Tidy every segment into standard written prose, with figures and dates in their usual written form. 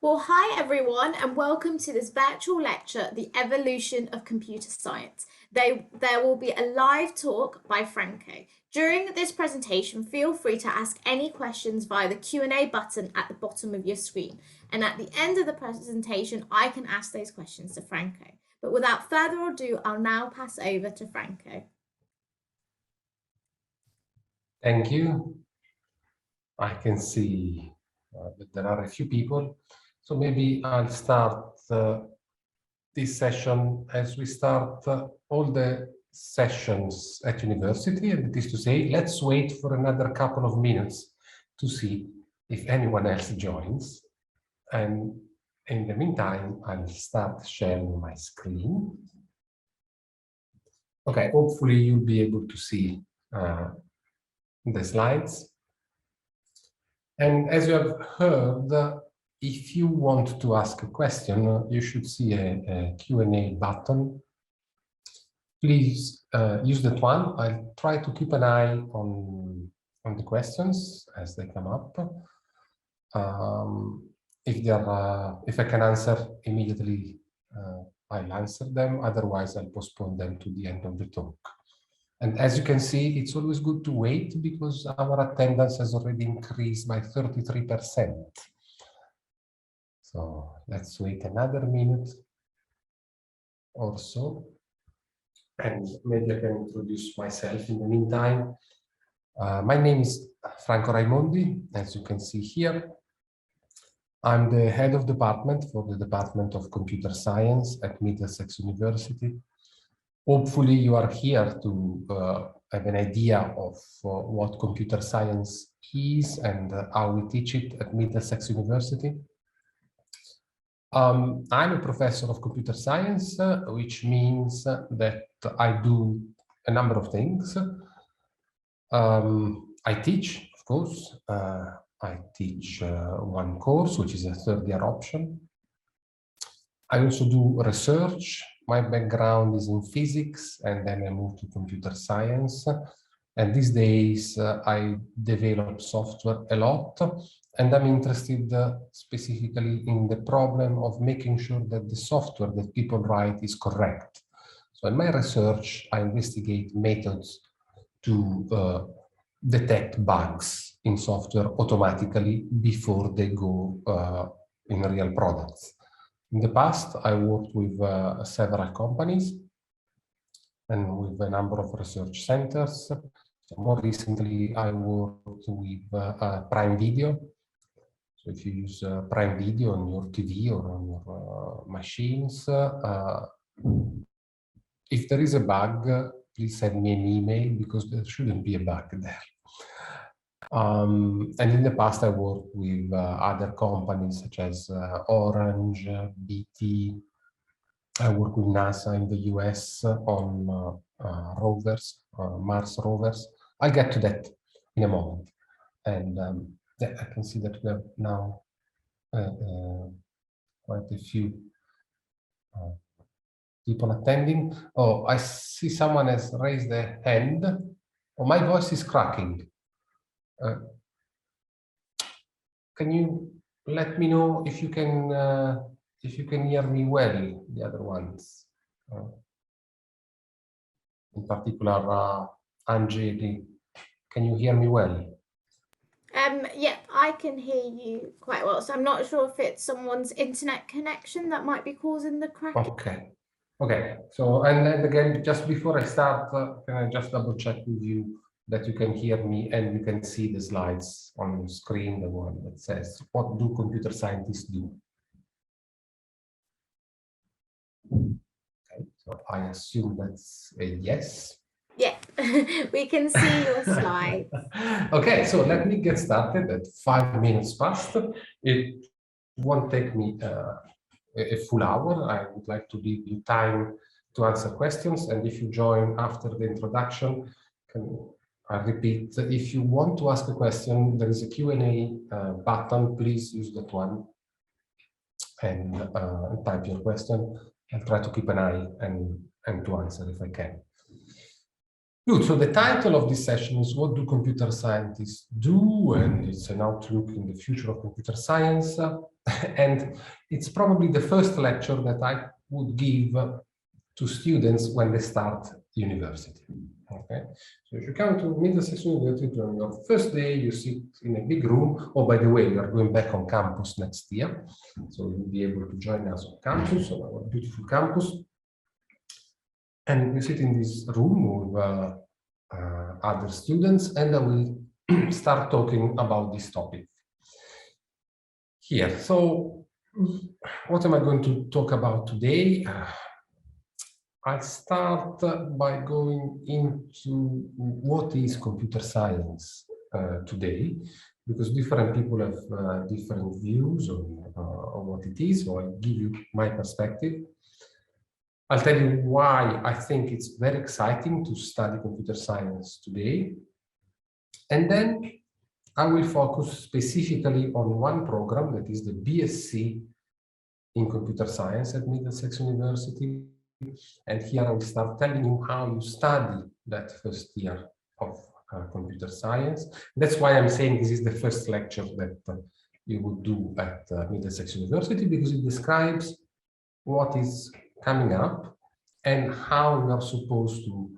Well, hi everyone, and welcome to this virtual lecture, The Evolution of Computer Science. There will be a live talk by Franco. During this presentation, feel free to ask any questions via the Q&A button at the bottom of your screen. And at the end of the presentation, I can ask those questions to Franco. But without further ado, I'll now pass over to Franco. Thank you. I can see that there are a few people. So maybe I'll start this session as we start all the sessions at university, and it is to say, let's wait for another couple of minutes to see if anyone else joins. And in the meantime, I'll start sharing my screen. Okay, hopefully you'll be able to see the slides. And as you have heard, if you want to ask a question, you should see a Q&A button. Please use that one. I'll try to keep an eye on the questions as they come up. If I can answer immediately, I'll answer them. Otherwise, I'll postpone them to the end of the talk. And as you can see, it's always good to wait because our attendance has already increased by 33%. So let's wait another minute or so. And maybe I can introduce myself in the meantime. My name is Franco Raimondi, as you can see here. I'm the head of department for the Department of Computer Science at Middlesex University. Hopefully you are here to have an idea of what computer science is and how we teach it at Middlesex University. I'm a professor of computer science, which means that I do a number of things. I teach, of course. I teach one course, which is a third-year option. I also do research. My background is in physics, and then I moved to computer science. And these days, I develop software a lot, and I'm interested specifically in the problem of making sure that the software that people write is correct. So in my research, I investigate methods to detect bugs in software automatically before they go in real products. In the past, I worked with several companies and with a number of research centers. So more recently, I worked with Prime Video. So if you use Prime Video on your TV or on your machines, if there is a bug, please send me an email because there shouldn't be a bug there. And in the past, I worked with other companies such as Orange, BT. I work with NASA in the US on rovers, Mars rovers. I'll get to that in a moment. And I can see that we have now quite a few people attending. Oh, I see someone has raised a hand. Oh, my voice is cracking. Can you let me know if you can hear me well, the other ones? In particular, Angeli, can you hear me well? Yeah, I can hear you quite well. So I'm not sure if it's someone's internet connection that might be causing the cracking. Okay. Okay. So, and then again, just before I start, can I just double check with you that you can hear me and you can see the slides on your screen, the one that says, what do computer scientists do? Okay, so I assume that's a yes. Yeah, we can see your slide. Okay, so let me get started at 5 minutes past. It won't take me a full hour. I would like to give you time to answer questions. And if you join after the introduction, I repeat, if you want to ask a question, there is a Q&A button. Please use that one and type your question. I'll try to keep an eye and to answer if I can. Good. So the title of this session is What Do Computer Scientists Do? And it's an outlook in the future of computer science. And it's probably the first lecture that I would give to students when they start university. Okay. So if you come to Middlesex University on your first day, you sit in a big room. Oh, by the way, we are going back on campus next year. So you'll be able to join us on campus, on our beautiful campus. And you sit in this room with other students, and I will start talking about this topic here. So what am I going to talk about today? I'll start by going into what is computer science today, because different people have different views on what it is, so I'll give you my perspective. I'll tell you why I think it's very exciting to study computer science today. And then I will focus specifically on one program, that is the BSc in computer science at Middlesex University. And here I will start telling you how you study that first year of computer science. That's why I'm saying this is the first lecture that you would do at Middlesex University, because it describes what is coming up and how you are supposed to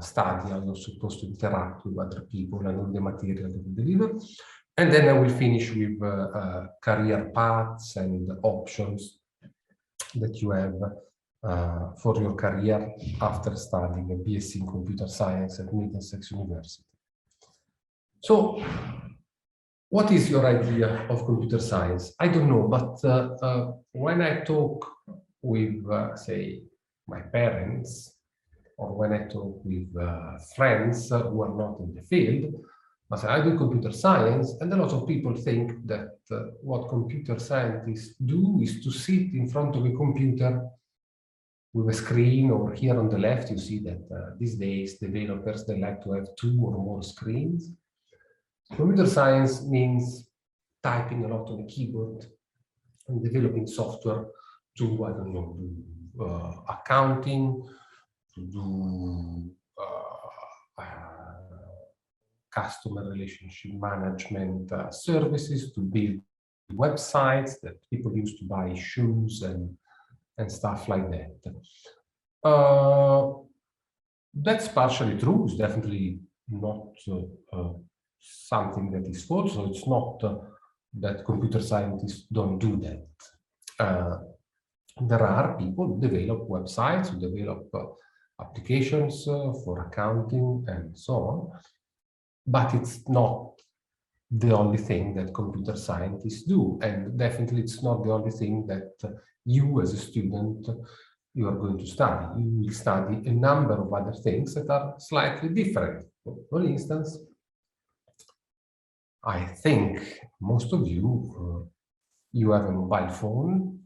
study, how you're supposed to interact with other people and all the material that we deliver. And then I will finish with career paths and options that you have for your career after studying a BSc in computer science at Middlesex University. So, what is your idea of computer science? I don't know, but when I talk with, say, my parents, or when I talk with friends who are not in the field, I say, I do computer science, and a lot of people think that what computer scientists do is to sit in front of a computer with a screen. Over here on the left, you see that these days developers, they like to have 2 or more screens. Computer science means typing a lot on a keyboard and developing software to, I don't know, do accounting, to do customer relationship management services, to build websites that people use to buy shoes and stuff like that. That's partially true. It's definitely not something that is false. So it's not that computer scientists don't do that. There are people who develop websites, who develop applications for accounting and so on, but it's not the only thing that computer scientists do, and definitely it's not the only thing that you as a student you are going to study. You will study a number of other things that are slightly different. For instance, I think most of you, you have a mobile phone,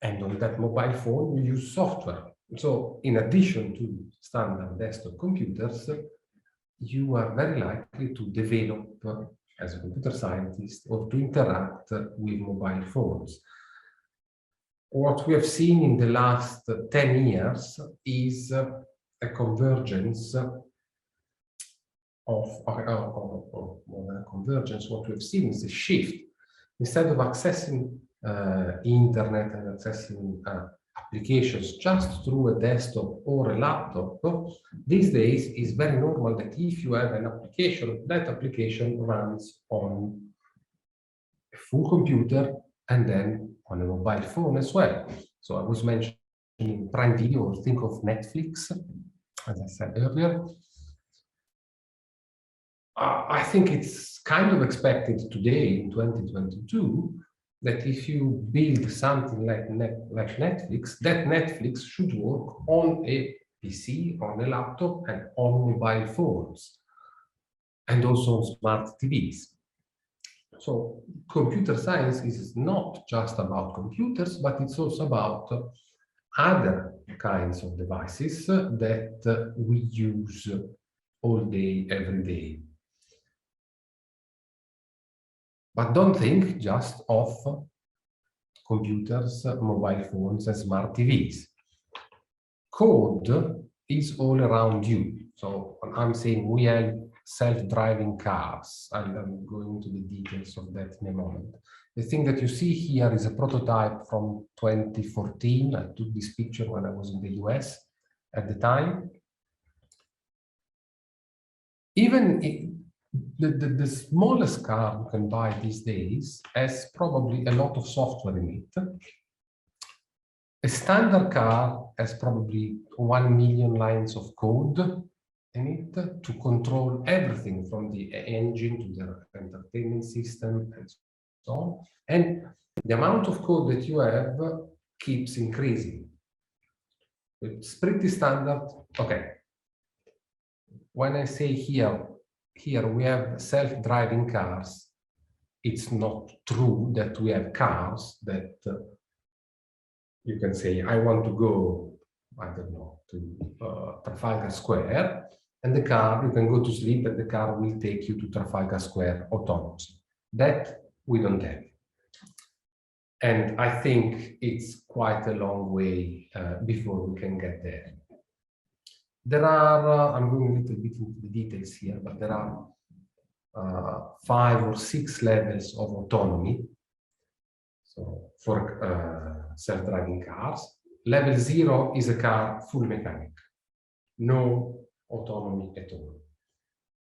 and on that mobile phone, you use software. So in addition to standard desktop computers, you are very likely to develop as a computer scientist or to interact with mobile phones. What we have seen in the last 10 years is a convergence convergence. What we have seen is a shift. Instead of accessing internet and accessing applications just through a desktop or a laptop, these days it's very normal that if you have an application, that application runs on a full computer and then on a mobile phone as well. So I was mentioning Prime Video, or think of Netflix, as I said earlier. I think it's kind of expected today in 2022 that if you build something like Netflix, that Netflix should work on a PC, on a laptop, and on mobile phones, and also on smart TVs. So computer science is not just about computers, but it's also about other kinds of devices that we use all day, every day. But don't think just of computers, mobile phones, and smart TVs. Code is all around you. So I'm saying we have self-driving cars, and I'm going into the details of that in a moment. The thing that you see here is a prototype from 2014. I took this picture when I was in the US at the time. Even the smallest car you can buy these days has probably a lot of software in it. A standard car has probably 1 million lines of code in it to control everything from the engine to the entertainment system and so on. And the amount of code that you have keeps increasing. It's pretty standard. Okay. When I say here we have self-driving cars, it's not true that we have cars that you can say, I want to go, I don't know, to Trafalgar Square, and the car, you can go to sleep and the car will take you to Trafalgar Square autonomously. That we don't have. And I think it's quite a long way before we can get there. There are, I'm going a little bit into the details here, but there are 5 or 6 levels of autonomy. So for self-driving cars, level 0 is a car full mechanic, no autonomy at all.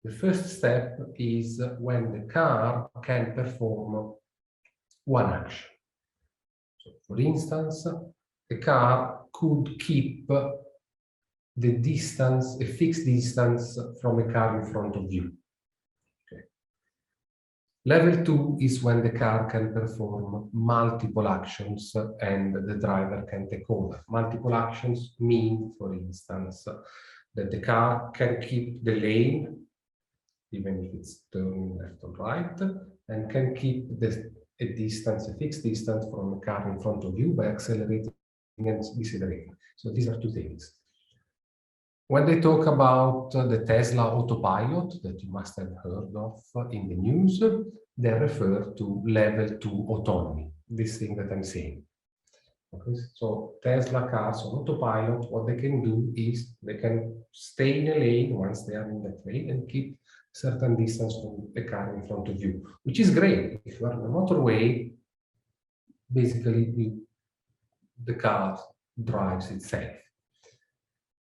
The first step is when the car can perform one action. So for instance, the car could keep the distance, a fixed distance from a car in front of you. Okay. Level 2 is when the car can perform multiple actions and the driver can take over. Multiple actions mean, for instance, that the car can keep the lane, even if it's turning left or right, and can keep a distance, a fixed distance from a car in front of you by accelerating and decelerating. So these are two things. When they talk about the Tesla autopilot that you must have heard of in the news, they refer to level 2 autonomy, this thing that I'm saying. Okay, so Tesla cars on autopilot, what they can do is they can stay in a lane once they are in that lane and keep a certain distance from the car in front of you, which is great. If you are on a motorway, basically the car drives itself.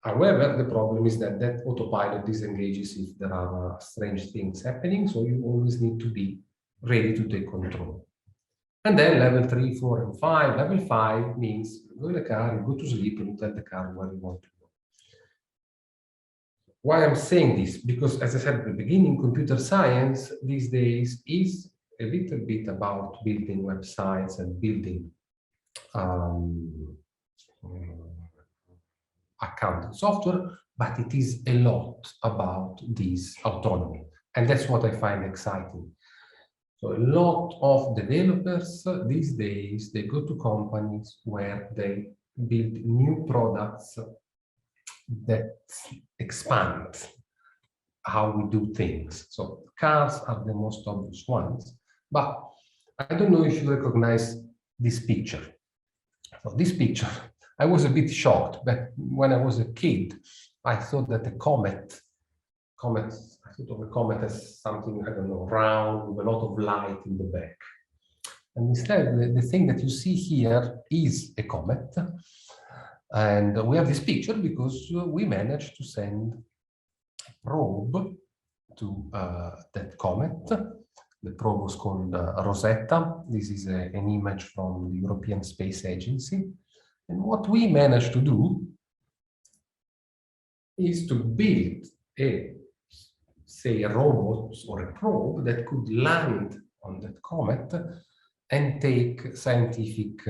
However, the problem is that that autopilot disengages if there are strange things happening, so you always need to be ready to take control. And then level 3, 4, and 5. Level 5 means you go in the car, you go to sleep, and you tell the car where you want to go. Why I'm saying this? Because, as I said at the beginning, computer science these days is a little bit about building websites and building accounting software, but it is a lot about this autonomy. And that's what I find exciting. So a lot of developers these days, they go to companies where they build new products that expand how we do things. So cars are the most obvious ones, but I don't know if you recognize this picture. So this picture, I was a bit shocked, but when I was a kid, I thought that a comet, I thought of a comet as something, I don't know, round with a lot of light in the back. And instead, the thing that you see here is a comet. And we have this picture because we managed to send a probe to that comet. The probe was called Rosetta. This is an image from the European Space Agency. And what we managed to do is to build say a robot or a probe that could land on that comet and take scientific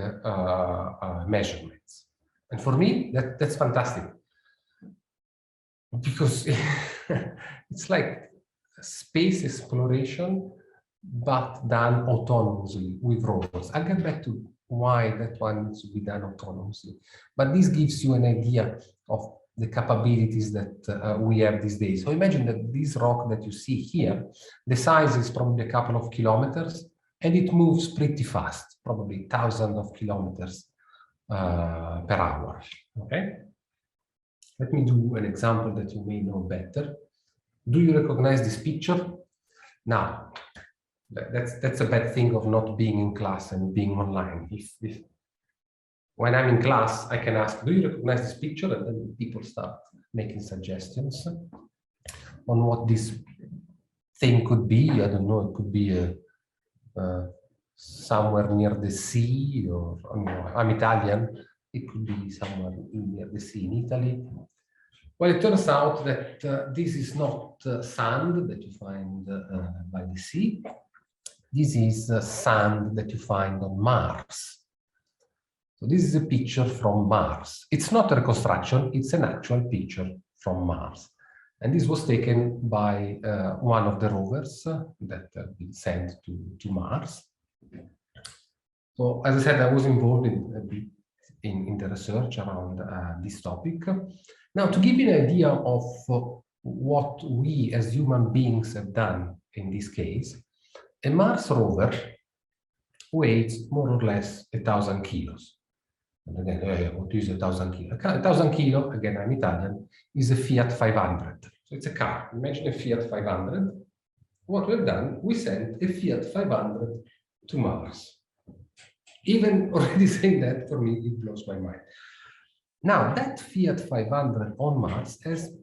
measurements. And for me, that's fantastic, because it's like space exploration, but done autonomously with robots. I'll get back to why that one needs to be done autonomously. But this gives you an idea of the capabilities that we have these days. So imagine that this rock that you see here, the size is probably a couple of kilometers, and it moves pretty fast, probably thousands of kilometers per hour. Okay. Let me do an example that you may know better. Do you recognize this picture? Now, that's a bad thing of not being in class and being online. If when I'm in class, I can ask, do you recognize this picture? And then people start making suggestions on what this thing could be. I don't know, it could be somewhere near the sea, or I'm Italian, it could be somewhere near the sea in Italy. Well, it turns out that this is not sand that you find by the sea. This is sand that you find on Mars. So this is a picture from Mars. It's not a reconstruction, it's an actual picture from Mars. And this was taken by one of the rovers that have been sent to Mars. So as I said, I was involved in the research around this topic. Now, to give you an idea of what we as human beings have done in this case, a Mars rover weighs more or less 1,000 kilos. And again, what is 1,000 kilos? 1,000 kilos, again, I'm Italian, is a Fiat 500. So it's a car. Imagine a Fiat 500. What we've done, we sent a Fiat 500 to Mars. Even already saying that, for me, it blows my mind. Now, that Fiat 500 on Mars has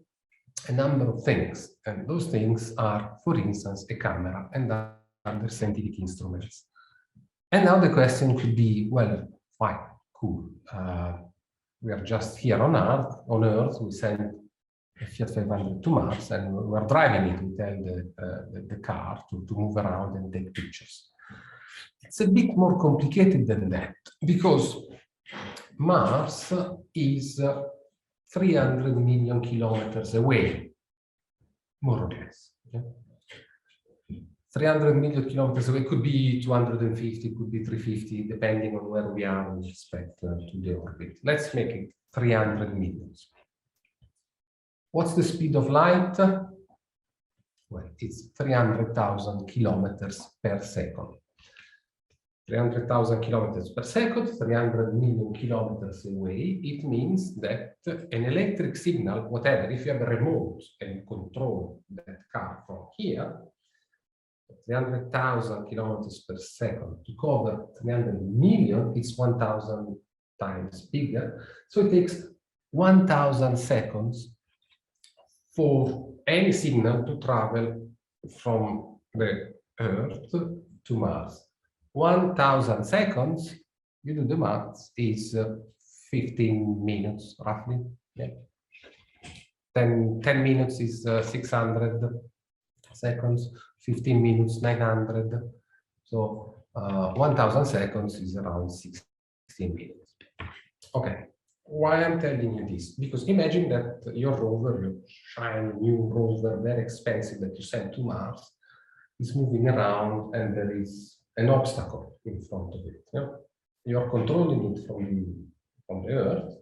a number of things, and those things are, for instance, a camera and other scientific instruments. And now the question could be, well, fine, cool. We are just here on Earth, we send a Fiat 500 to Mars, and we're driving it. We tell the car to move around and take pictures. It's a bit more complicated than that, because Mars is 300 million kilometers away, more or less. Okay? 300 million kilometers away, could be 250, could be 350, depending on where we are with respect to the orbit. Let's make it 300 million. What's the speed of light? Well, it's 300,000 kilometers per second. 300,000 kilometers per second, 300 million kilometers away. It means that an electric signal, whatever, if you have a remote and control that car from here, 300,000 kilometers per second to cover 300 million, it's 1,000 times bigger. So it takes 1,000 seconds for any signal to travel from the Earth to Mars. 1,000 seconds, you do the maths, is 15 minutes roughly. Yeah. 10 minutes is 600 seconds, 15 minutes, 900. So 1,000 seconds is around 16 minutes. Okay, why I'm telling you this? Because imagine that your rover, your shiny new rover, very expensive, that you send to Mars, is moving around and there is an obstacle in front of it. Yeah? You're controlling it from the Earth.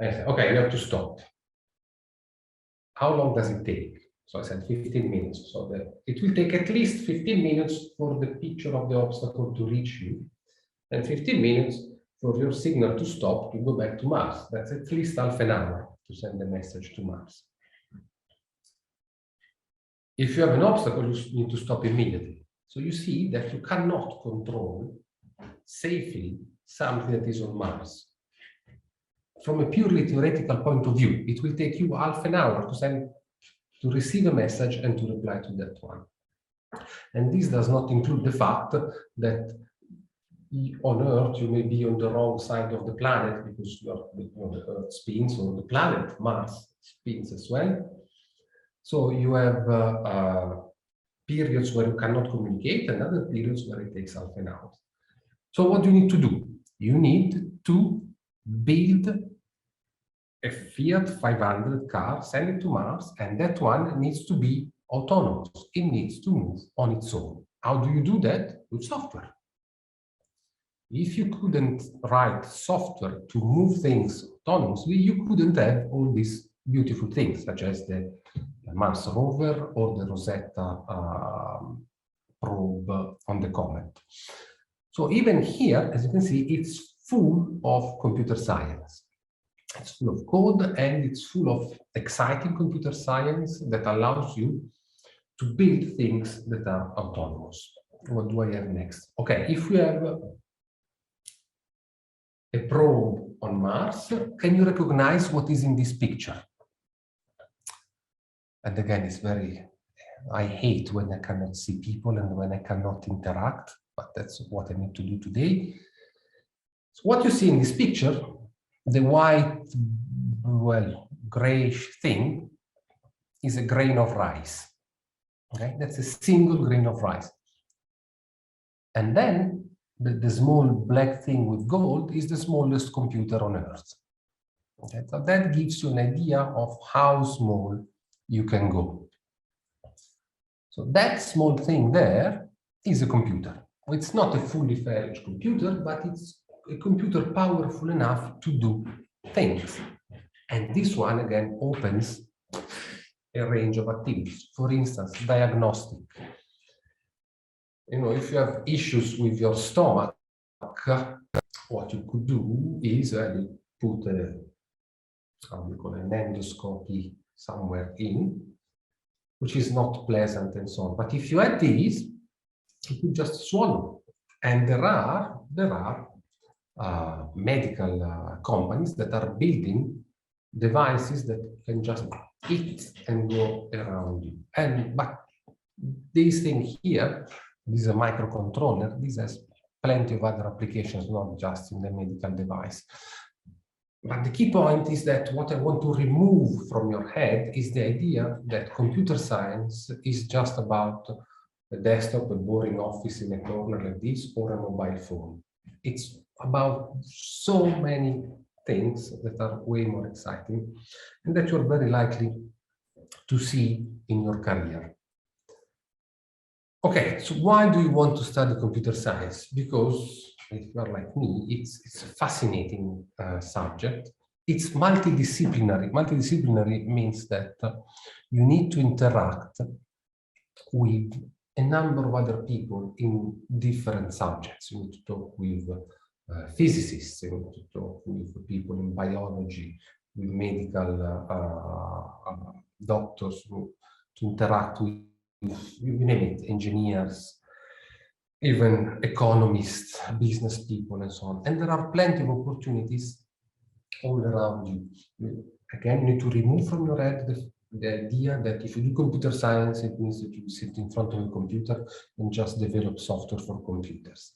And I say, okay, you have to stop. How long does it take? So I said 15 minutes. So it will take at least 15 minutes for the picture of the obstacle to reach you, and 15 minutes for your signal to stop to go back to Mars. That's at least half an hour to send a message to Mars. If you have an obstacle, you need to stop immediately. So you see that you cannot control safely something that is on Mars. From a purely theoretical point of view, it will take you half an hour to receive a message and to reply to that one. And this does not include the fact that on Earth, you may be on the wrong side of the planet because the Earth spins, or the planet Mars spins as well. So you have periods where you cannot communicate and other periods where it takes half an hour. So what do you need to do? You need to build a Fiat 500 car, send it to Mars, and that one needs to be autonomous. It needs to move on its own. How do you do that? With software. If you couldn't write software to move things autonomously, you couldn't have all these beautiful things, such as the Mars rover or the Rosetta probe on the comet. So even here, as you can see, it's full of computer science. It's full of code and it's full of exciting computer science that allows you to build things that are autonomous. What do I have next? Okay, if we have a probe on Mars, can you recognize what is in this picture? And again, it's I hate when I cannot see people and when I cannot interact, but that's what I need to do today. So what you see in this picture, the white, well, grayish thing is a grain of rice. Okay, that's a single grain of rice. And then the small black thing with gold is the smallest computer on Earth. Okay, so that gives you an idea of how small you can go. So that small thing there is a computer. It's not a fully fledged computer, but it's a computer powerful enough to do things. And this one, again, opens a range of activities. For instance, diagnostic. You know, if you have issues with your stomach, what you could do is you put how we call an endoscopy somewhere in, which is not pleasant and so on. But if you add these, you could just swallow. And there are medical companies that are building devices that can just eat and go around you. But this thing here, this is a microcontroller. This has plenty of other applications, not just in the medical device. But the key point is that what I want to remove from your head is the idea that computer science is just about a desktop, a boring office in a corner like this, or a mobile phone. It's about so many things that are way more exciting and that you're very likely to see in your career. Okay, so why do you want to study computer science? Because if you're like me, it's a fascinating subject. It's multidisciplinary. Multidisciplinary means that you need to interact with a number of other people in different subjects. You need to talk with physicists, you need to talk with people in biology, with medical doctors, to interact with, you name it, engineers, even economists, business people, and so on. And there are plenty of opportunities all around you. Again, you need to remove from your head the idea that if you do computer science, it means that you sit in front of a computer and just develop software for computers.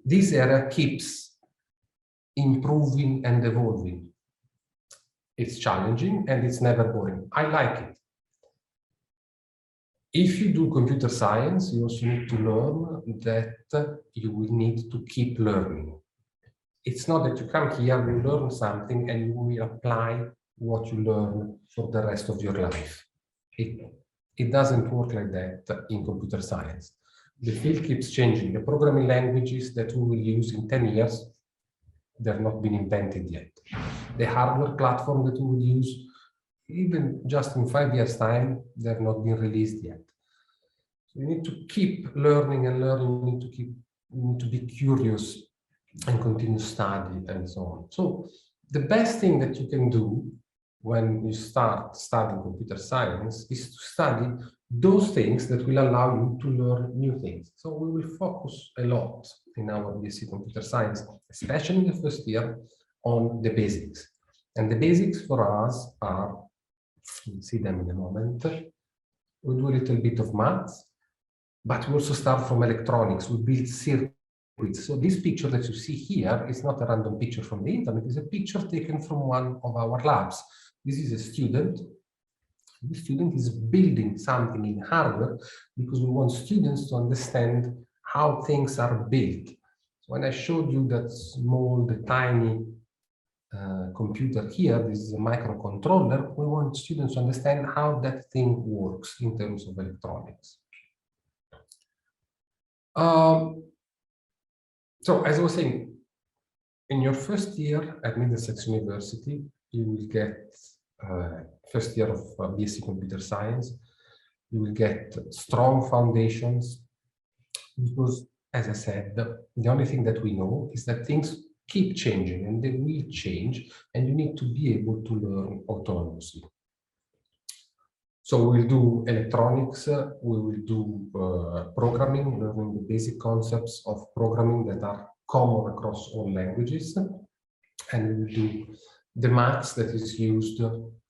This area keeps improving and evolving. It's challenging and it's never boring. I like it. If you do computer science, you also need to learn that you will need to keep learning. It's not that you come here, you learn something, and you will apply what you learn for the rest of your life. It doesn't work like that in computer science. The field keeps changing. The programming languages that we will use in 10 years, they've not been invented yet. The hardware platform that we will use, even just in 5 years' time, they've not been released yet. So you need to keep learning and learning. You need to be curious and continue study and so on. So the best thing that you can do when you start studying computer science is to study those things that will allow you to learn new things. So we will focus a lot in our BSc Computer Science, especially in the first year, on the basics. And the basics for us are, you'll see them in a moment, we do a little bit of maths, but we also start from electronics. We build circuits. So this picture that you see here is not a random picture from the internet. It's a picture taken from one of our labs. This is a student. The student is building something in hardware because we want students to understand how things are built. So when I showed you that small, the tiny computer here, this is a microcontroller, we want students to understand how that thing works in terms of electronics. So as I was saying, in your first year at Middlesex University, you will get first year of BSc Computer Science. You will get strong foundations because, as I said, the only thing that we know is that things keep changing, and they will change, and you need to be able to learn autonomously. So we'll do electronics, we will do programming, learning the basic concepts of programming that are common across all languages, and we will do the maths that is used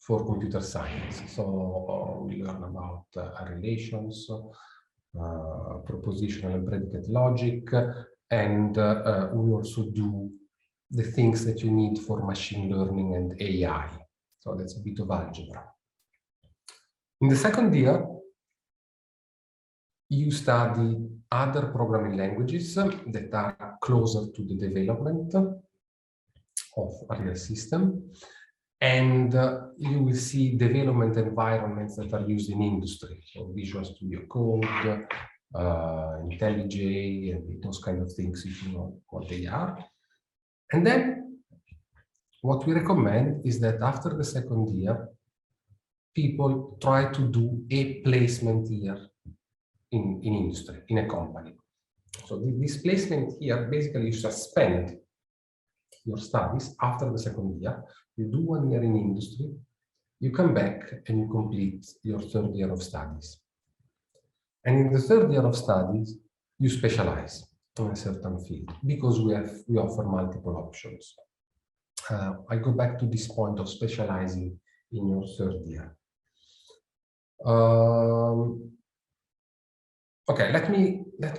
for computer science. So we learn about relations, propositional and predicate logic, and we also do the things that you need for machine learning and AI. So that's a bit of algebra. In the second year, you study other programming languages that are closer to the development of a real system. And you will see development environments that are used in industry. So Visual Studio Code, IntelliJ, and those kind of things, if you know what they are. And then what we recommend is that after the second year, people try to do a placement year in industry, in a company. So this placement year, basically you suspend your studies after the second year, you do 1 year in industry, you come back and you complete your third year of studies. And in the third year of studies, you specialize in a certain field because we offer multiple options. I go back to this point of specializing in your third year. Okay, let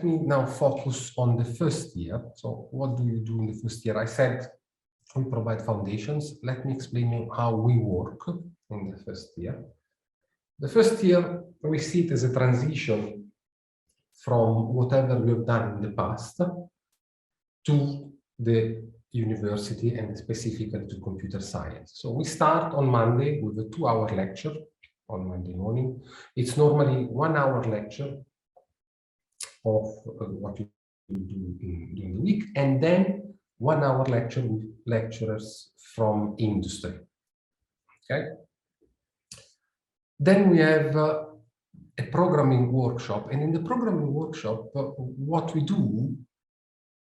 me now focus on the first year. So what do you do in the first year? I said we provide foundations. Let me explain you how we work in the first year. The first year, we see it as a transition from whatever we have done in the past to the university and specifically to computer science. So we start on Monday with a 2-hour lecture on Monday morning. It's normally 1-hour lecture of what you do during the week, and then 1-hour lecture with lecturers from industry. Okay. Then we have a programming workshop, and in the programming workshop, what we do,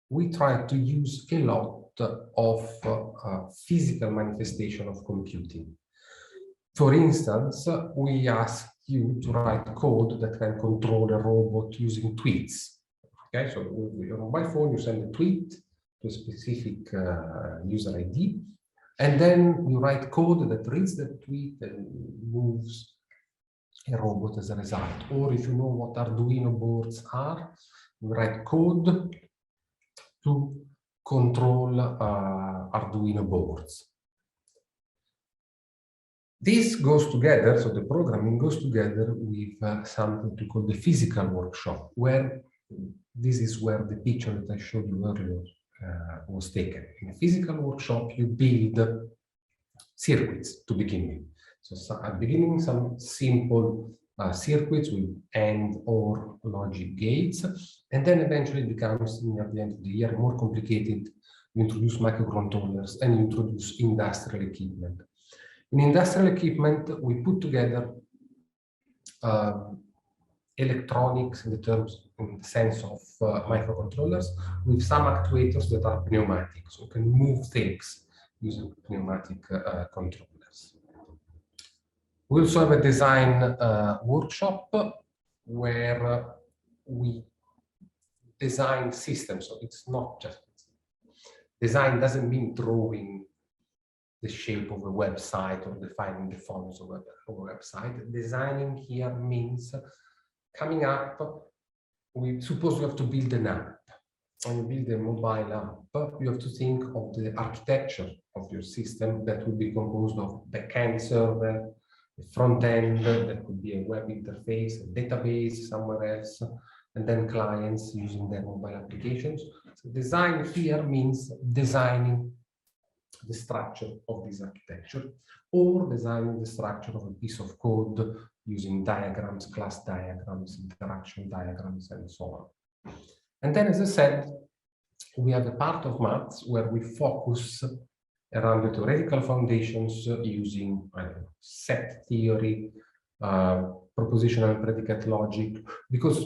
we try to use a lot of physical manifestation of computing. For instance, we ask you to write code that can control a robot using tweets. Okay, so with your mobile phone, you send a tweet to a specific user ID, and then you write code that reads the tweet and moves a robot as a result. Or if you know what Arduino boards are, you write code to control Arduino boards. This goes together, so the programming goes together with something to call the physical workshop, where this is where the picture that I showed you earlier was taken. In a physical workshop, you build circuits to begin with. So at the beginning, some simple circuits with AND or logic gates, and then eventually it becomes, near the end of the year, more complicated. You introduce microcontrollers and you introduce industrial equipment. In industrial equipment, we put together electronics in the sense of microcontrollers with some actuators that are pneumatic, so you can move things using pneumatic controllers. We also have a design workshop where we design systems. So it's not just design doesn't mean drawing the shape of a website or defining the fonts of a website. Designing here means coming up. We suppose you have to build an app. When you build a mobile app, you have to think of the architecture of your system that will be composed of backend server, a front end that could be a web interface, a database somewhere else, and then clients using their mobile applications. So design here means designing the structure of this architecture, or designing the structure of a piece of code using diagrams, class diagrams, interaction diagrams, and so on. And then, as I said, we have a part of maths where we focus around the theoretical foundations using set theory, propositional and predicate logic, because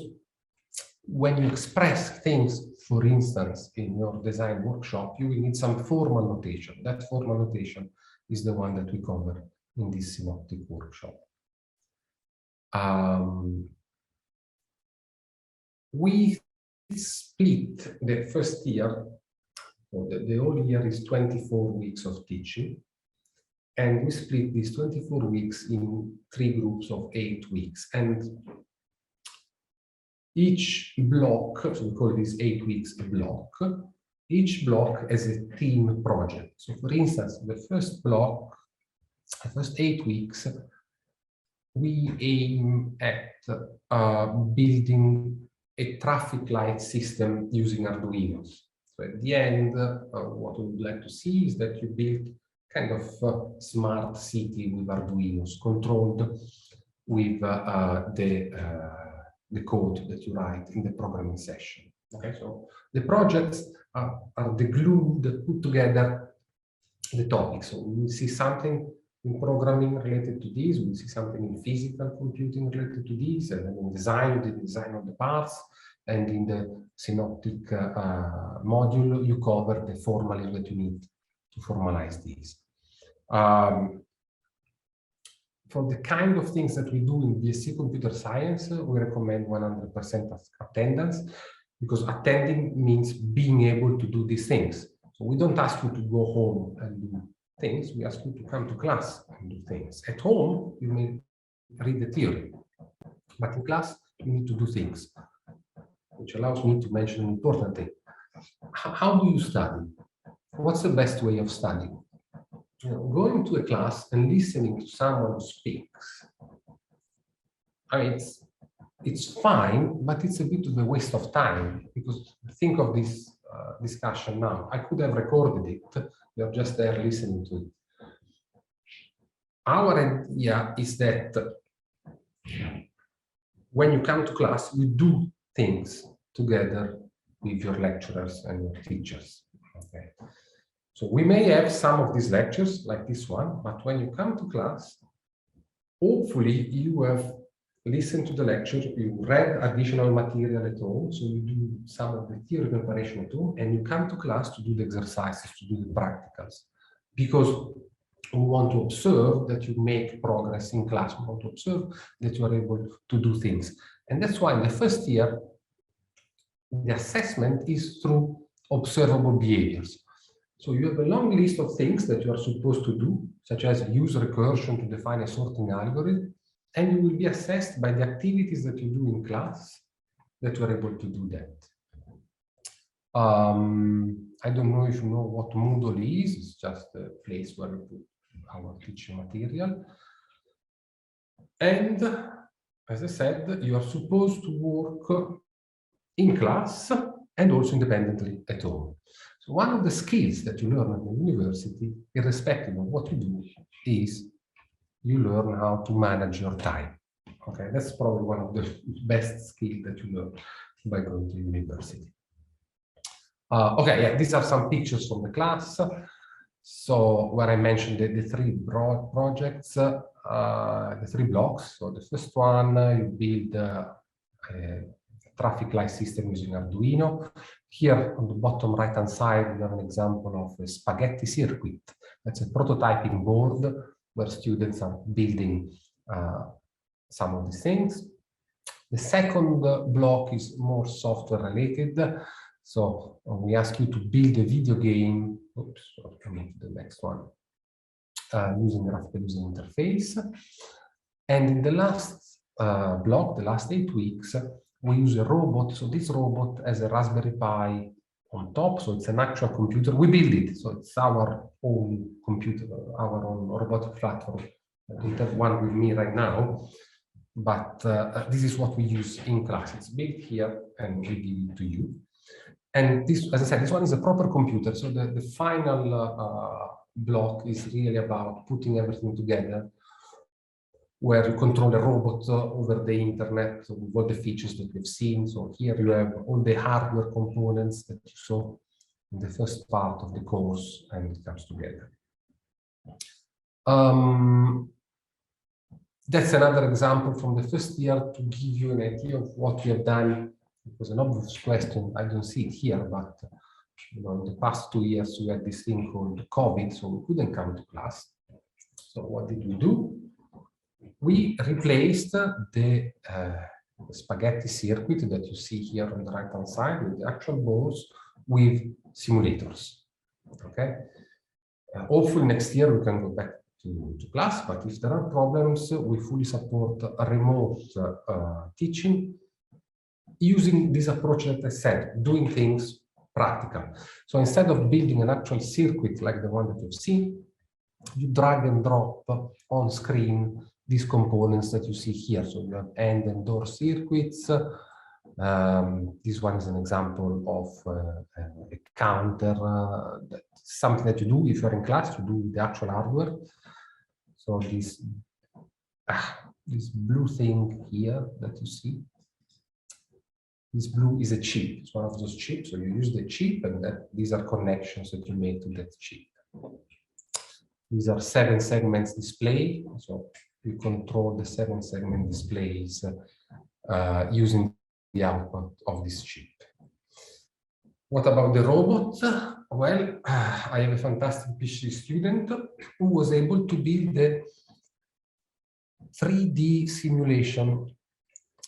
when you express things, for instance, in your design workshop, you will need some formal notation. That formal notation is the one that we cover in this synoptic workshop. We split the first year, or the whole year is 24 weeks of teaching, and we split these 24 weeks in 3 groups of 8 weeks. And each block, so we call this 8 weeks a block, each block has a team project. So for instance, the first block, the first 8 weeks, we aim at building a traffic light system using Arduinos. So at the end, what we would like to see is that you build kind of smart city with Arduinos, controlled with the code that you write in the programming session. Okay, so the projects are the glue that put together the topic. So we will see something in programming related to this, we will see something in physical computing related to this, and then in design, the design of the parts, and in the synoptic module, you cover the formalism that you need to formalize these. For the kind of things that we do in BSc Computer Science, we recommend 100% attendance, because attending means being able to do these things. So we don't ask you to go home and do things, we ask you to come to class and do things. At home, you may read the theory, but in class, you need to do things, which allows me to mention an important thing. How do you study? What's the best way of studying? You know, going to a class and listening to someone who speaks, I mean, it's fine, but it's a bit of a waste of time, because think of this discussion now. I could have recorded it, you're just there listening to it. Our idea is that when you come to class, you do things together with your lecturers and your teachers. Okay. So we may have some of these lectures like this one, but when you come to class, hopefully you have listened to the lecture, you read additional material at home, so you do some of the theory preparation at home, and you come to class to do the exercises, to do the practicals. Because we want to observe that you make progress in class, we want to observe that you are able to do things. And that's why in the first year, the assessment is through observable behaviors. So you have a long list of things that you are supposed to do, such as use recursion to define a sorting algorithm, and you will be assessed by the activities that you do in class that you are able to do that. I don't know if you know what Moodle is. It's just a place where we put our teaching material. And as I said, you are supposed to work in class and also independently at home. So one of the skills that you learn at the university, irrespective of what you do, is you learn how to manage your time. Okay, that's probably one of the best skills that you learn by going to university. Okay, yeah, these are some pictures from the class. So where I mentioned the 3 broad projects, the 3 blocks. So the first one, you build a traffic light system using Arduino. Here on the bottom right-hand side, we have an example of a spaghetti circuit. That's a prototyping board where students are building some of these things. The second block is more software related. So we ask you to build a video game. Oops, coming to the next one. Using graphical user interface. And in the last block, the last 8 weeks, we use a robot. So this robot has a Raspberry Pi on top. So it's an actual computer. We build it. So it's our own computer, our own robotic platform. I don't have one with me right now, but this is what we use in class. It's built here and we give it to you. And this, as I said, this one is a proper computer. So the final block is really about putting everything together, where you control a robot over the internet with all the features that we've seen. So here you have all the hardware components that you saw in the first part of the course, and it comes together. That's another example from the first year to give you an idea of what we have done It was an obvious question. I don't see it here, but in the past 2 years, we had this thing called COVID, so we couldn't come to class. So what did we do? We replaced the spaghetti circuit that you see here on the right-hand side with the actual balls with simulators. Okay. Hopefully next year we can go back to class, but if there are problems, we fully support remote teaching using this approach that I said, doing things practical. So instead of building an actual circuit like the one that you've seen, you drag and drop on screen these components that you see here. So you have end and door circuits. This one is an example of a counter, something that you do if you're in class to do the actual hardware. So this blue thing here that you see, this blue is a chip. It's one of those chips. So you use the chip, and these are connections that you make to that chip. These are 7 segments display. So you control the 7 segment displays using the output of this chip. What about the robot? Well, I have a fantastic PhD student who was able to build the 3D simulation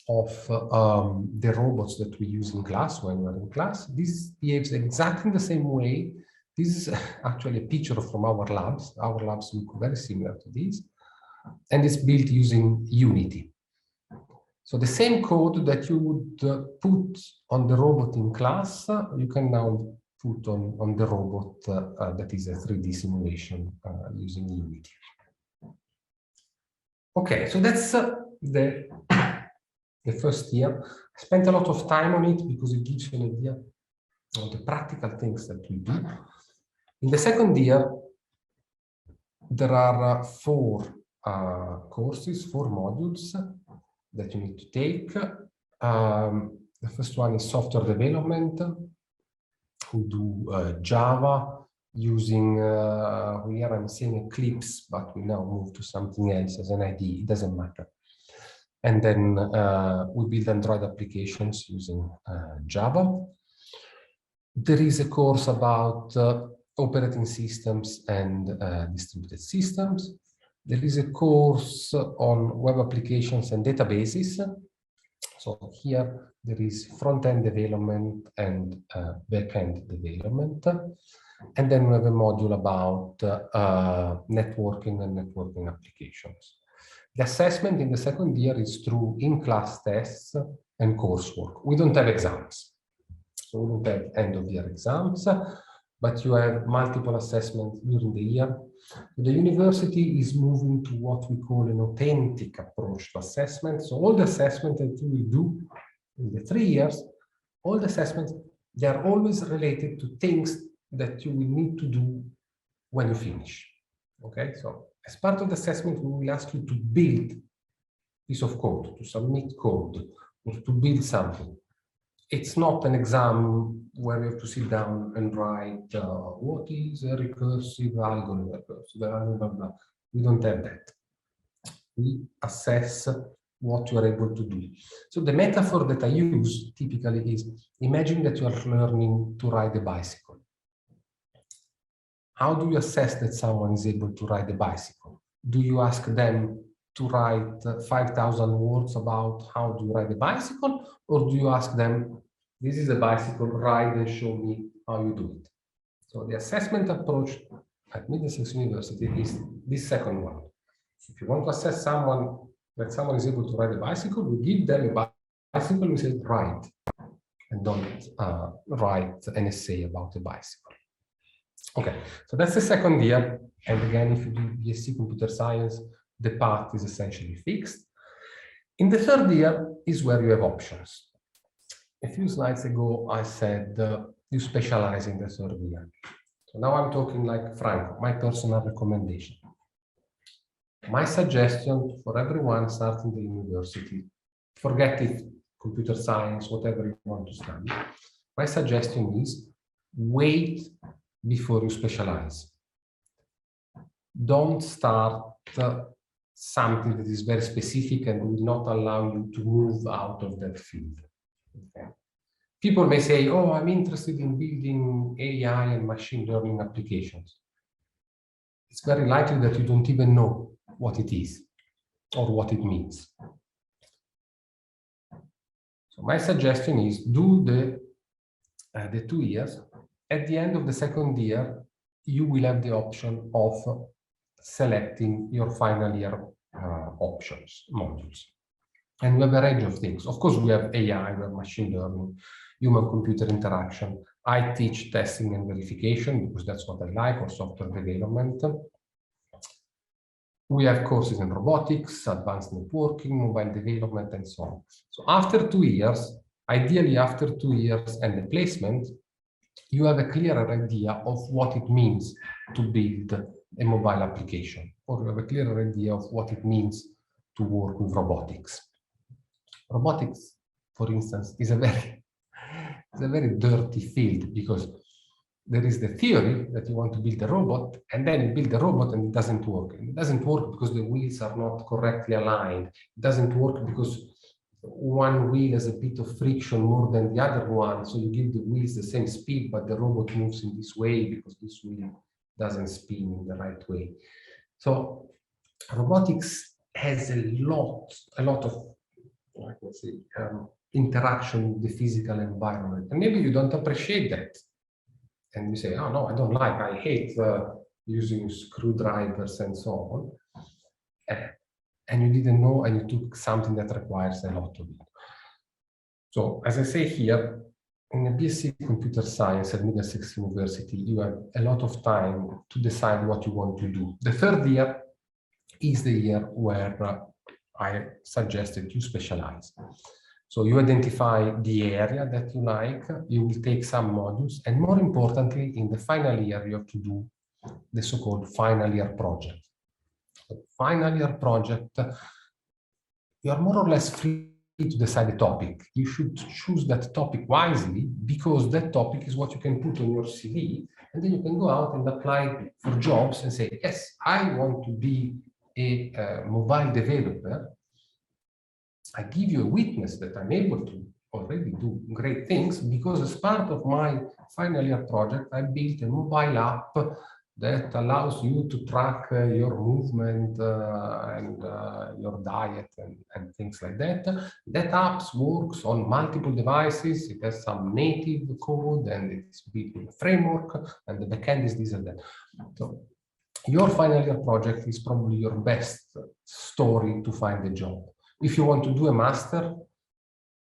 of the robots that we use in class when we're in class. This behaves exactly the same way. This is actually a picture from our labs. Our labs look very similar to this. And it's built using Unity. So the same code that you would put on the robot in class, you can now put on the robot that is a 3D simulation using Unity. Okay, so that's the first year. I spent a lot of time on it because it gives you an idea of the practical things that we do. In the second year, there are 4 courses, 4 modules that you need to take. The first one is software development. We do Java using, here I'm saying Eclipse, but we now move to something else as an ID, it doesn't matter. And then we build Android applications using Java. There is a course about operating systems and distributed systems. There is a course on web applications and databases. So here there is front-end development and back-end development. And then we have a module about networking and networking applications. The assessment in the second year is through in-class tests and coursework. We don't have exams. So we don't have end-of-year exams, but you have multiple assessments during the year. The university is moving to what we call an authentic approach to assessment. So all the assessments that you will do in the 3 years, all the assessments, they are always related to things that you will need to do when you finish. Okay, so as part of the assessment, we will ask you to build a piece of code, to submit code, or to build something. It's not an exam where you have to sit down and write what is a recursive algorithm, blah, blah, blah. We don't have that. We assess what you are able to do. So the metaphor that I use typically is, imagine that you are learning to ride a bicycle. How do you assess that someone is able to ride a bicycle? Do you ask them to write 5,000 words about how to ride a bicycle? Or do you ask them, this is a bicycle, ride and show me how you do it? So the assessment approach at Middlesex University is this second one. If you want to assess someone, that someone is able to ride a bicycle, we give them a bicycle, we say ride, and don't write an essay about a bicycle. Okay, so that's the second year. And again, if you do BSc Computer Science, the path is essentially fixed. In the third year is where you have options. A few slides ago, I said you specialize in the third year. So now I'm talking like Franco, my personal recommendation. My suggestion for everyone starting the university, forget it, computer science, whatever you want to study. My suggestion is wait before you specialize. Don't start something that is very specific and will not allow you to move out of that field. Okay. People may say, oh, I'm interested in building AI and machine learning applications. It's very likely that you don't even know what it is or what it means. So my suggestion is do the 2 years. At the end of the second year, you will have the option of selecting your final year options, modules. And we have a range of things. Of course, we have AI, we have machine learning, human-computer interaction. I teach testing and verification because that's what I like, or software development. We have courses in robotics, advanced networking, mobile development, and so on. So after 2 years, ideally after 2 years and the placement, you have a clearer idea of what it means to build a mobile application, or you have a clearer idea of what it means to work with robotics. Robotics, for instance, is a very dirty field, because there is the theory that you want to build a robot, and then you build a robot and it doesn't work. And it doesn't work because the wheels are not correctly aligned. It doesn't work because one wheel has a bit of friction more than the other one. So you give the wheels the same speed, but the robot moves in this way because this wheel doesn't spin in the right way. So robotics has a lot of, I can say, interaction with the physical environment. And maybe you don't appreciate that. And you say, oh no, I don't like, I hate using screwdrivers and so on. And you didn't know, and you took something that requires a lot of it. So as I say here, in a BSc Computer Science at Middlesex University, you have a lot of time to decide what you want to do. The third year is the year where I suggested you specialize. So you identify the area that you like, you will take some modules, and more importantly, in the final year, you have to do the so-called final year project. The final year project, you are more or less free to decide the topic. You should choose that topic wisely, because that topic is what you can put on your CV, and then you can go out and apply for jobs and say, yes, I want to be a mobile developer. I give you a witness that I'm able to already do great things, because as part of my final year project, I built a mobile app that allows you to track your movement and your diet and things like that. That app works on multiple devices. It has some native code, and it's built in a framework, and the backend is this and that. So your final year project is probably your best story to find a job. If you want to do a master,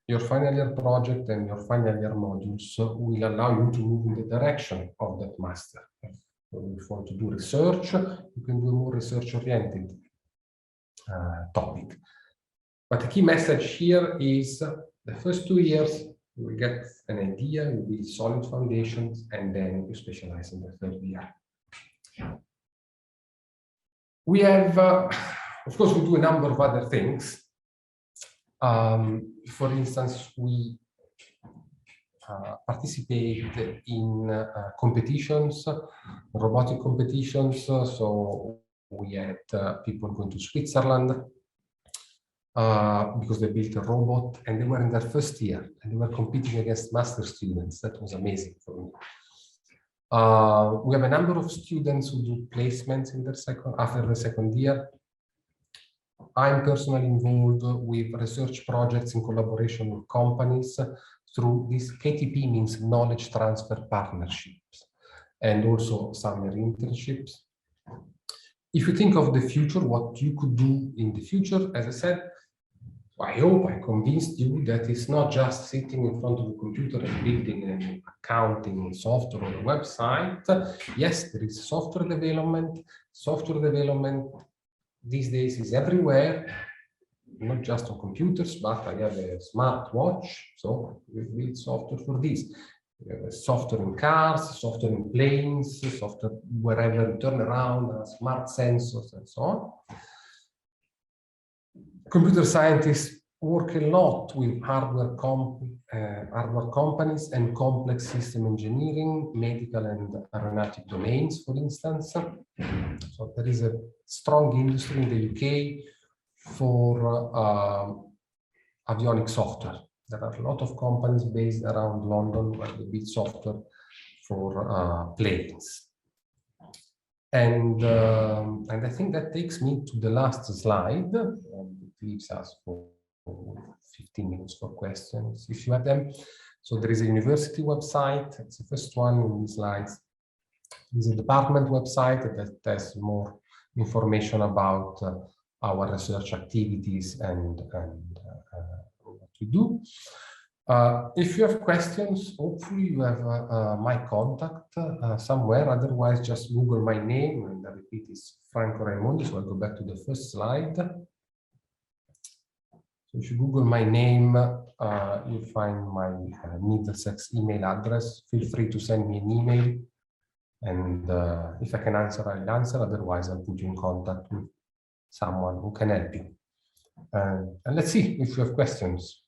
your final year project and your final year modules will allow you to move in the direction of that master. If you want to do research, you can do a more research-oriented topic. But the key message here is the first 2 years, you will get an idea, you build solid foundations, and then you specialize in the third year. We have, of course, we do a number of other things. For instance, we participate in competitions, robotic competitions. So we had people going to Switzerland because they built a robot, and they were in their first year, and they were competing against master students. That was amazing for me. We have a number of students who do placements in their after the second year. I'm personally involved with research projects in collaboration with companies through this. KTP means knowledge transfer partnerships, and also summer internships. If you think of the future, what you could do in the future, as I said, I hope I convinced you that it's not just sitting in front of a computer and building an accounting software or a website. Yes, there is software development. Software development these days is everywhere, not just on computers, but I have a smart watch, so we build software for this. Software in cars, software in planes, software wherever you turn around, smart sensors, and so on. Computer scientists work a lot with hardware companies and complex system engineering, medical and aeronautic domains, for instance. So there is a strong industry in the UK for avionic software. There are a lot of companies based around London where they build software for planes. And I think that takes me to the last slide, and it leaves us for 15 minutes for questions, if you have them. So there is a university website. It's the first one in these slides. There's a department website that has more information about our research activities and what we do. If you have questions, hopefully you have my contact somewhere. Otherwise, just Google my name, and I repeat, it's Franco Raimondi. So I'll go back to the first slide. So if you Google my name, you'll find my Middlesex email address. Feel free to send me an email. And if I can answer, I'll answer. Otherwise, I'll put you in contact with someone who can help you. And let's see if you have questions.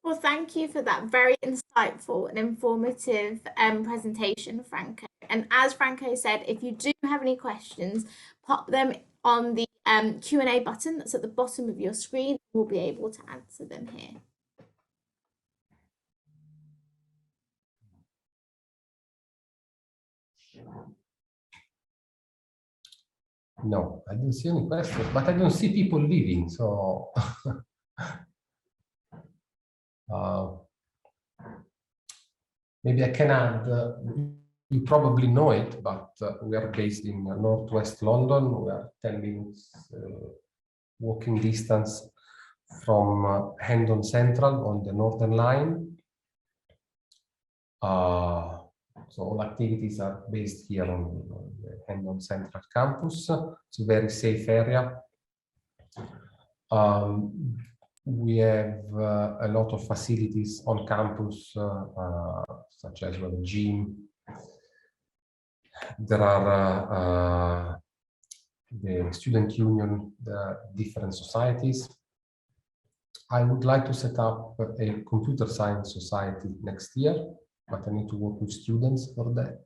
Well, thank you for that very insightful and informative presentation, Franco. And as Franco said, if you do have any questions, pop them on the Q&A button that's at the bottom of your screen. We'll be able to answer them here. No, I don't see any questions, but I don't see people leaving, so maybe I can add, you probably know it, but we are based in Northwest London. We are 10 minutes walking distance from Hendon Central on the Northern Line. So all activities are based here on the Hendon Central campus. It's a very safe area. We have a lot of facilities on campus, such as a gym. There are the student union, the different societies. I would like to set up a computer science society next year, but I need to work with students for that.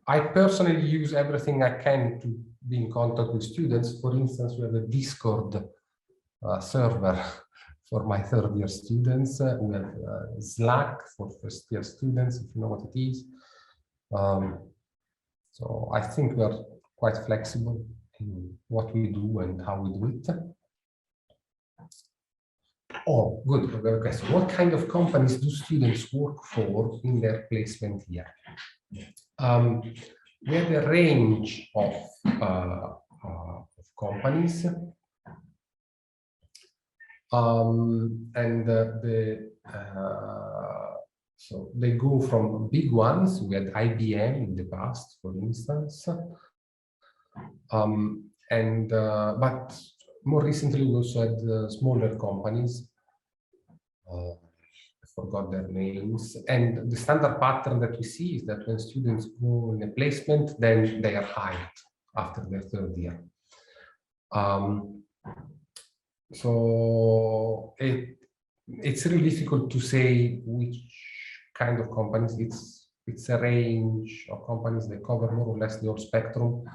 I personally use everything I can to be in contact with students. For instance, we have a Discord server for my third-year students. We have Slack for first-year students, if you know what it is. So I think we are quite flexible in what we do and how we do it. Oh, good. We have a question. What kind of companies do students work for in their placement year? We have a range of companies. So they go from big ones. We had IBM in the past, for instance. But more recently, we also had smaller companies. I forgot their names. And the standard pattern that we see is that when students go in a placement, then they are hired after their third year. So it's really difficult to say which kind of companies. It's a range of companies that cover more or less the whole spectrum.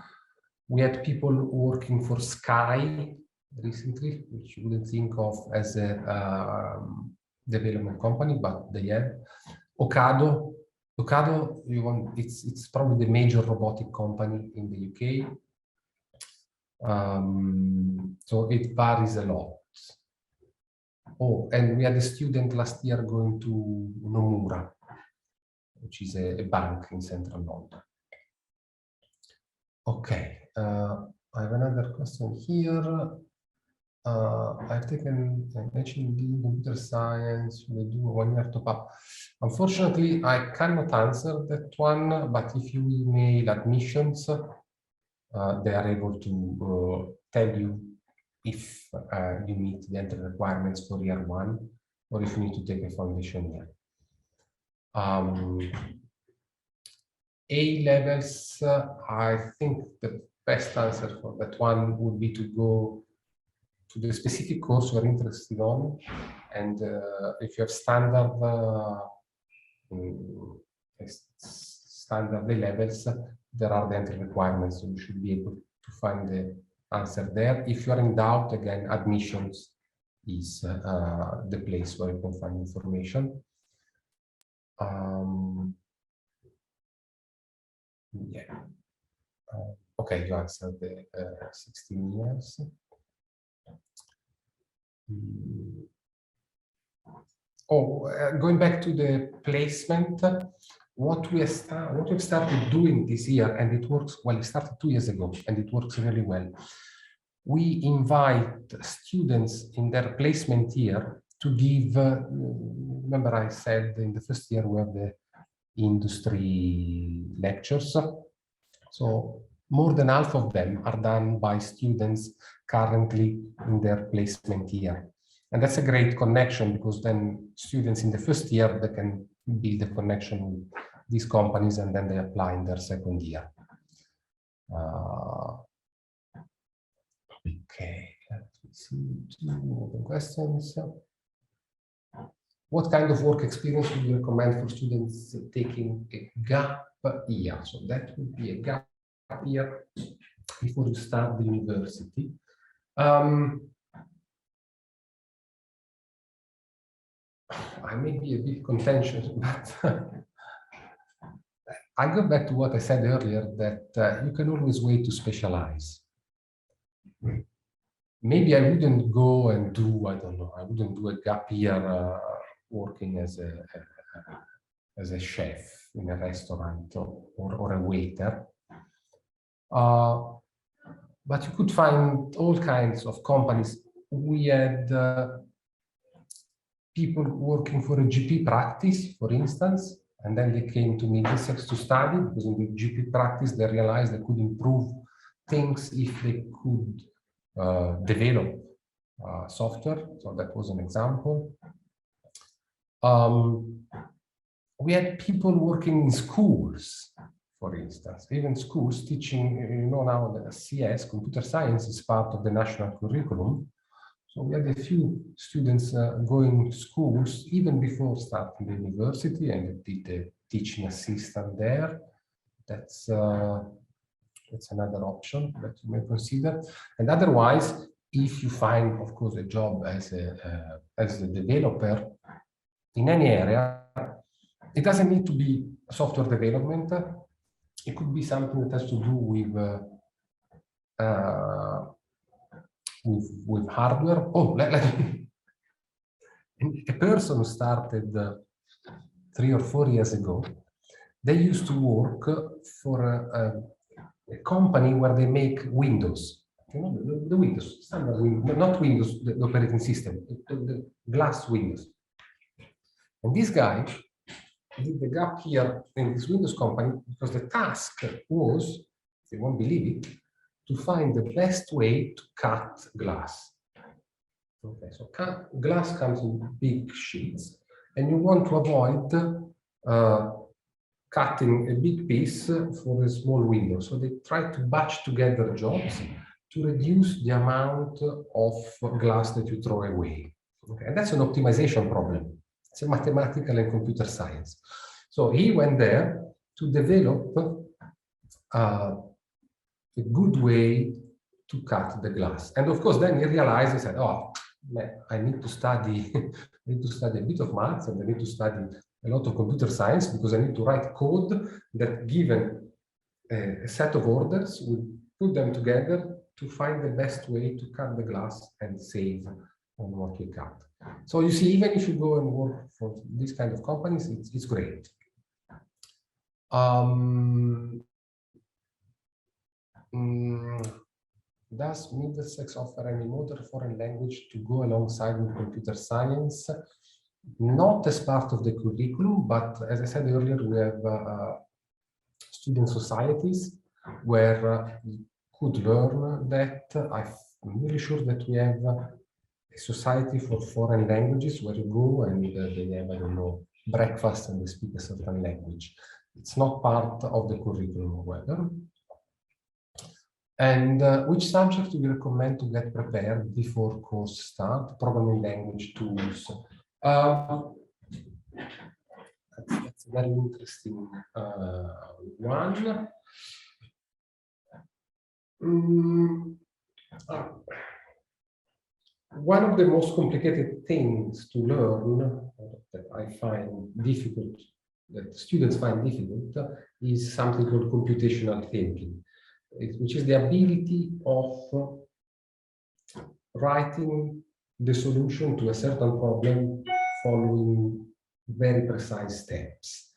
We had people working for Sky recently, which you wouldn't think of as a development company, but they have. Ocado, it's probably the major robotic company in the UK. So it varies a lot. Oh, and we had a student last year going to Nomura, which is a bank in central London. Okay, I have another question here. I've taken mentioned computer science. We do 1 year top up. Unfortunately, I cannot answer that one. But if you email admissions, they are able to tell you if you meet the entry requirements for year 1, or if you need to take a foundation year. A levels, I think the best answer for that one would be to go to the specific course you're interested on, and if you have standard A levels, there are the entry requirements, so you should be able to find answer there. If you are in doubt, again, admissions is the place where you can find information. Yeah. Okay, you answered the 16 years. Going back to the placement, what we've started doing this year, and it works well, it started 2 years ago, and it works really well. We invite students in their placement year to give, remember I said in the first year we have the industry lectures. So more than half of them are done by students currently in their placement year. And that's a great connection, because then students in the first year, they can build a connection with these companies, and then they apply in their second year. Okay, let's see, 2 other questions. What kind of work experience would you recommend for students taking a gap year? So that would be a gap year before you start the university. I may be a bit contentious, but I go back to what I said earlier, that you can always wait to specialize. Maybe I wouldn't go and do, I don't know, I wouldn't do a gap year working as a chef in a restaurant or a waiter. But you could find all kinds of companies. We had people working for a GP practice, for instance, and then they came to Middlesex to study, because in the GP practice they realized they could improve things if they could develop software. So that was an example. We had people working in schools, for instance, even schools teaching, you know, now the CS, computer science, is part of the national curriculum. So we had a few students going to schools even before starting the university, and did the teaching assistant there. That's another option that you may consider. And otherwise, if you find, of course, a job as a developer in any area, it doesn't need to be software development. It could be something that has to do with hardware. Oh, a person who started 3 or 4 years ago, they used to work for a company where they make Windows. You know, the Windows, standard Windows, not Windows, the operating system, the glass Windows. And this guy did the gap year in this Windows company because the task was, if you won't believe it, to find the best way to cut glass. Okay, so glass comes in big sheets, and you want to avoid cutting a big piece for a small window. So they try to batch together jobs to reduce the amount of glass that you throw away. Okay, and that's an optimization problem. It's a mathematical and computer science. So he went there to develop a good way to cut the glass. And of course, then he realized, he said, oh, man, I need to study, a bit of maths, and I need to study a lot of computer science, because I need to write code that, given a set of orders, would put them together to find the best way to cut the glass and save on what you cut. So you see, even if you go and work for these kind of companies, it's great. Does Middlesex offer any modern foreign language to go alongside with computer science? Not as part of the curriculum, but as I said earlier, we have student societies where you could learn that. I'm really sure that we have a society for foreign languages where you go and they have, I don't know, breakfast and they speak a certain language. It's not part of the curriculum, however. And which subject do you recommend to get prepared before course start? Programming language tools. That's a very interesting one. One of the most complicated things to learn that I find difficult, that students find difficult, is something called computational thinking, which is the ability of writing the solution to a certain problem following very precise steps.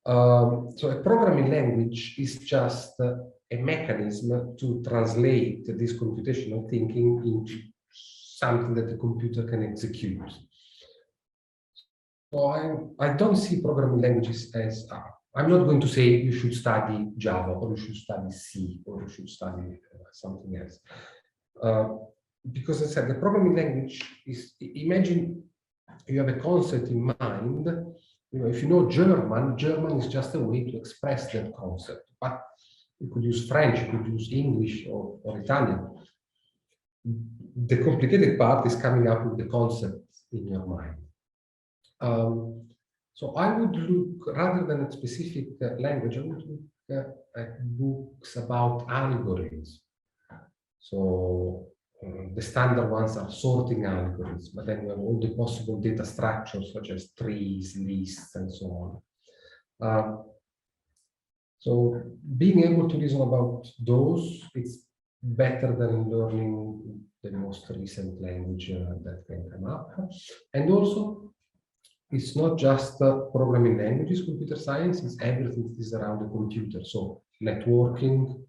So a programming language is just a mechanism to translate this computational thinking into something that the computer can execute. So I don't see programming languages as, I'm not going to say you should study Java or you should study C or you should study something else. Because I said the programming language is, imagine you have a concept in mind. If you know German, German is just a way to express that concept. But you could use French, you could use English or Italian. The complicated part is coming up with the concept in your mind. So I would look, rather than a specific language, I would look at books about algorithms. So the standard ones are sorting algorithms, but then you have all the possible data structures such as trees, lists, and so on. So being able to reason about those, it's better than learning the most recent language that can come up. And also, it's not just programming languages, computer science, it's everything that is around the computer. So networking,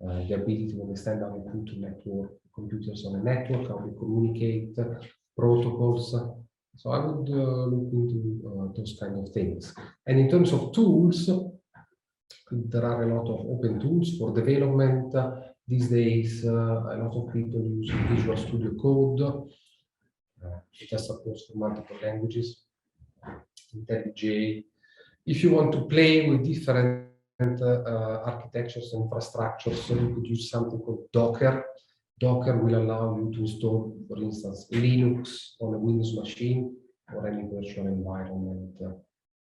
the ability to understand how you put network computers on a network, how they communicate, protocols. So I would look into those kind of things. And in terms of tools, there are a lot of open tools for development. These days, a lot of people use Visual Studio Code. It has support for multiple languages. IntelliJ. If you want to play with different architectures and infrastructures, so you could use something called Docker. Docker will allow you to install, for instance, Linux on a Windows machine or any virtual environment.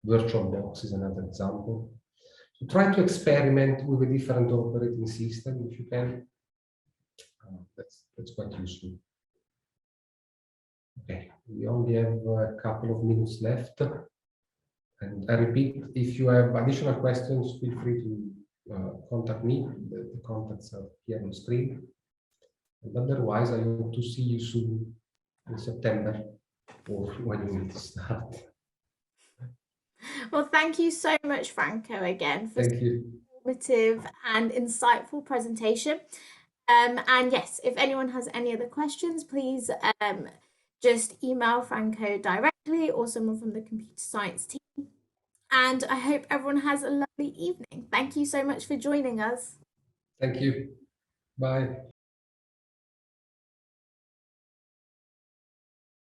VirtualBox is another example. So try to experiment with a different operating system if you can. That's quite useful. Okay, we only have a couple of minutes left. And I repeat, if you have additional questions, feel free to contact me. The contacts are here on screen. And otherwise, I hope to see you soon in September or when we need to start. Well, thank you so much, Franco, again for Thank you. informative and insightful presentation. And yes, if anyone has any other questions, please just email Franco directly or someone from the computer science team. And I hope everyone has a lovely evening. Thank you so much for joining us. Thank you. Bye.